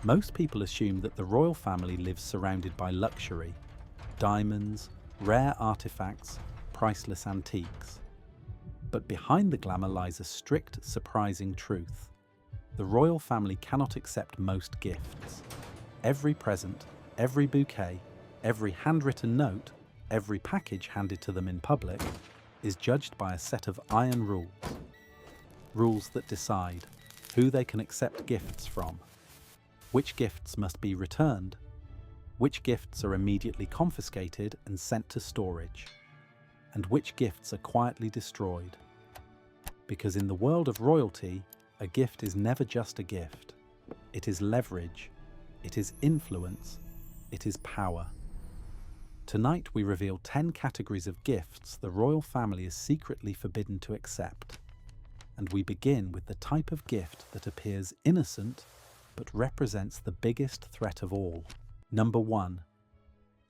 Most people assume that the royal family lives surrounded by luxury, diamonds, rare artifacts, priceless antiques. But behind the glamour lies a strict, surprising truth. The royal family cannot accept most gifts. Every present, every bouquet, every handwritten note, every package handed to them in public is judged by a set of iron rules. Rules that decide who they can accept gifts from, which gifts must be returned, which gifts are immediately confiscated and sent to storage, and which gifts are quietly destroyed. Because in the world of royalty, a gift is never just a gift. It is leverage, it is influence, it is power. Tonight we reveal 10 categories of gifts the royal family is secretly forbidden to accept. And we begin with the type of gift that appears innocent but represents the biggest threat of all. Number 1.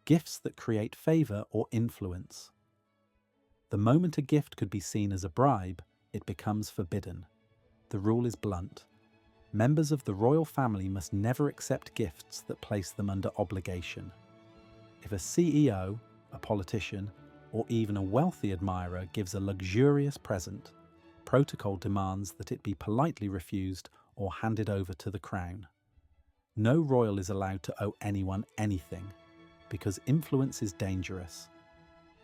Gifts that create favor or influence. The moment a gift could be seen as a bribe, it becomes forbidden. The rule is blunt. Members of the royal family must never accept gifts that place them under obligation. If a CEO, a politician, or even a wealthy admirer gives a luxurious present, protocol demands that it be politely refused or handed over to the crown. No royal is allowed to owe anyone anything, because influence is dangerous.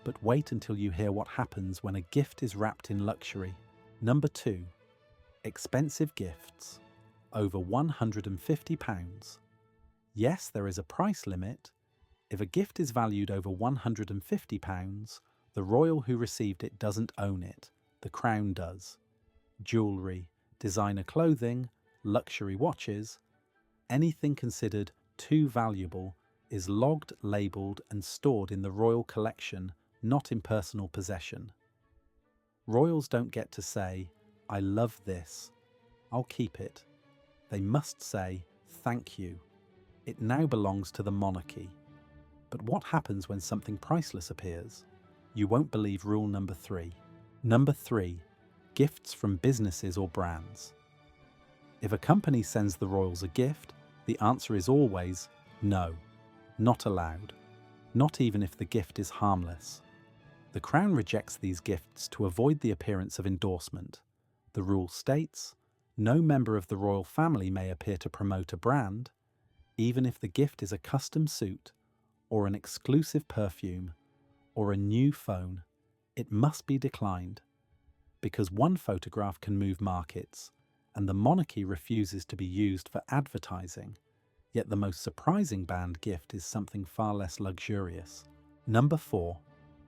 But wait until you hear what happens when a gift is wrapped in luxury. Number 2. Expensive gifts. Over £150. Yes, there is a price limit. If a gift is valued over £150, the royal who received it doesn't own it. The crown does. Jewellery, designer clothing, luxury watches, anything considered too valuable is logged, labelled and stored in the royal collection, not in personal possession. Royals don't get to say, "I love this, I'll keep it." They must say, "Thank you. It now belongs to the monarchy." But what happens when something priceless appears? You won't believe rule number 3. Number 3. Gifts from businesses or brands. If a company sends the royals a gift, the answer is always no, not allowed, not even if the gift is harmless. The crown rejects these gifts to avoid the appearance of endorsement. The rule states, no member of the royal family may appear to promote a brand, even if the gift is a custom suit, or an exclusive perfume, or a new phone. It must be declined, because one photograph can move markets, and the monarchy refuses to be used for advertising. Yet the most surprising banned gift is something far less luxurious. Number 4.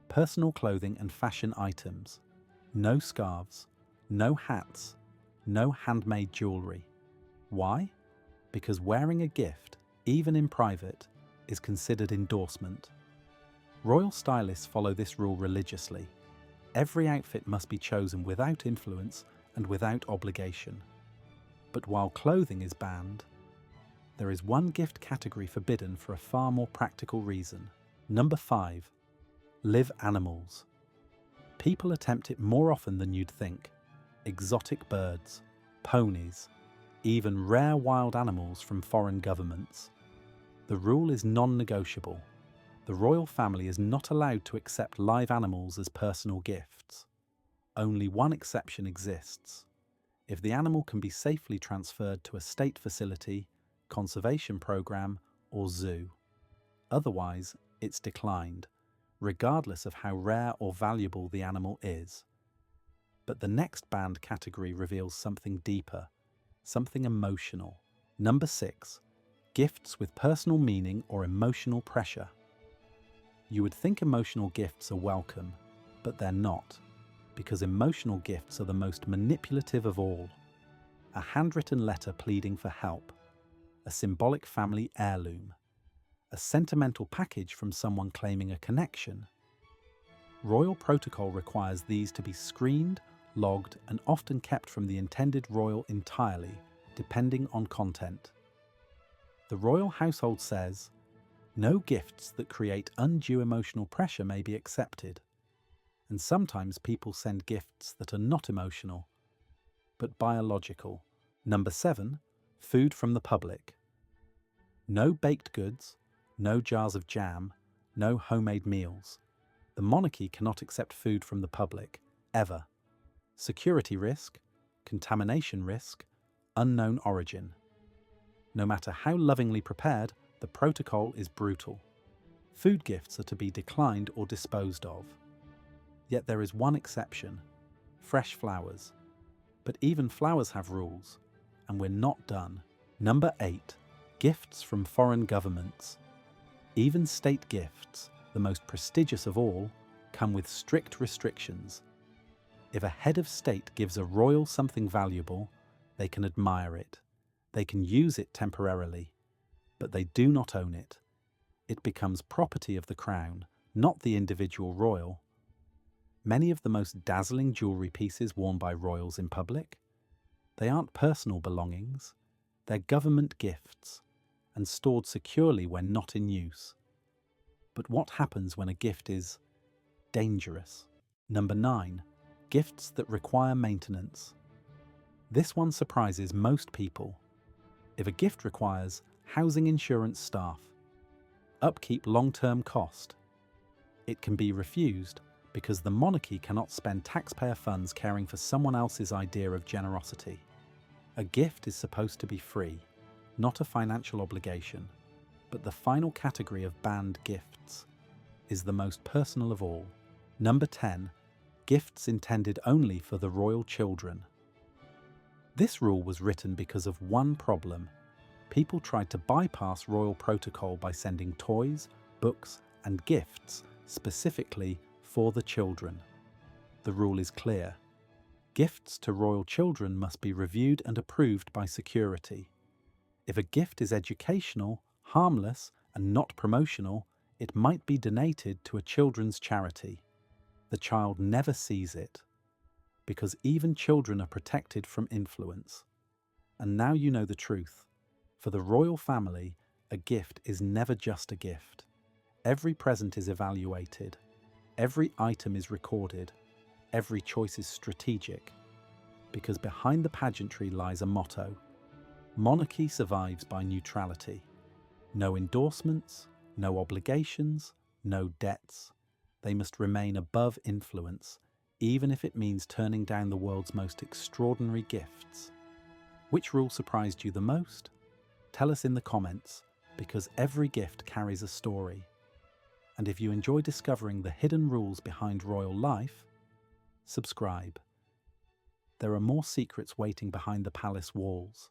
Personal clothing and fashion items. No scarves, no hats, no handmade jewellery. Why? Because wearing a gift, even in private, is considered endorsement. Royal stylists follow this rule religiously. Every outfit must be chosen without influence and without obligation. But while clothing is banned, there is one gift category forbidden for a far more practical reason. Number 5. Live animals. People attempt it more often than you'd think. Exotic birds, ponies, even rare wild animals from foreign governments. The rule is non-negotiable. The royal family is not allowed to accept live animals as personal gifts. Only one exception exists. If the animal can be safely transferred to a state facility, conservation program, or zoo. Otherwise, it's declined, regardless of how rare or valuable the animal is. But the next banned category reveals something deeper, something emotional. Number 6. Gifts with personal meaning or emotional pressure. You would think emotional gifts are welcome, but they're not, because emotional gifts are the most manipulative of all. A handwritten letter pleading for help, a symbolic family heirloom, a sentimental package from someone claiming a connection. Royal protocol requires these to be screened, logged, and often kept from the intended royal entirely, depending on content. The royal household says, no gifts that create undue emotional pressure may be accepted. And sometimes people send gifts that are not emotional, but biological. Number 7. Food from the public. No baked goods, no jars of jam, no homemade meals. The monarchy cannot accept food from the public, ever. Security risk, contamination risk, unknown origin. No matter how lovingly prepared, the protocol is brutal. Food gifts are to be declined or disposed of. Yet there is one exception: fresh flowers. But even flowers have rules, and we're not done. Number 8. Gifts from foreign governments. Even state gifts, the most prestigious of all, come with strict restrictions. If a head of state gives a royal something valuable, they can admire it. They can use it temporarily, but they do not own it. It becomes property of the crown, not the individual royal. Many of the most dazzling jewellery pieces worn by royals in public, they aren't personal belongings, they're government gifts, and stored securely when not in use. But what happens when a gift is dangerous? Number 9. Gifts that require maintenance. This one surprises most people. If a gift requires housing insurance staff, upkeep long-term cost, it can be refused because the monarchy cannot spend taxpayer funds caring for someone else's idea of generosity. A gift is supposed to be free, not a financial obligation, but the final category of banned gifts is the most personal of all. Number 10. Gifts intended only for the royal children. This rule was written because of one problem. People tried to bypass royal protocol by sending toys, books, and gifts specifically for the children. The rule is clear. Gifts to royal children must be reviewed and approved by security. If a gift is educational, harmless, and not promotional, it might be donated to a children's charity. The child never sees it, because even children are protected from influence. And now you know the truth. For the royal family, a gift is never just a gift. Every present is evaluated. Every item is recorded. Every choice is strategic. Because behind the pageantry lies a motto: monarchy survives by neutrality. No endorsements, no obligations, no debts. They must remain above influence, even if it means turning down the world's most extraordinary gifts. Which rule surprised you the most? Tell us in the comments, because every gift carries a story. And if you enjoy discovering the hidden rules behind royal life, subscribe. There are more secrets waiting behind the palace walls.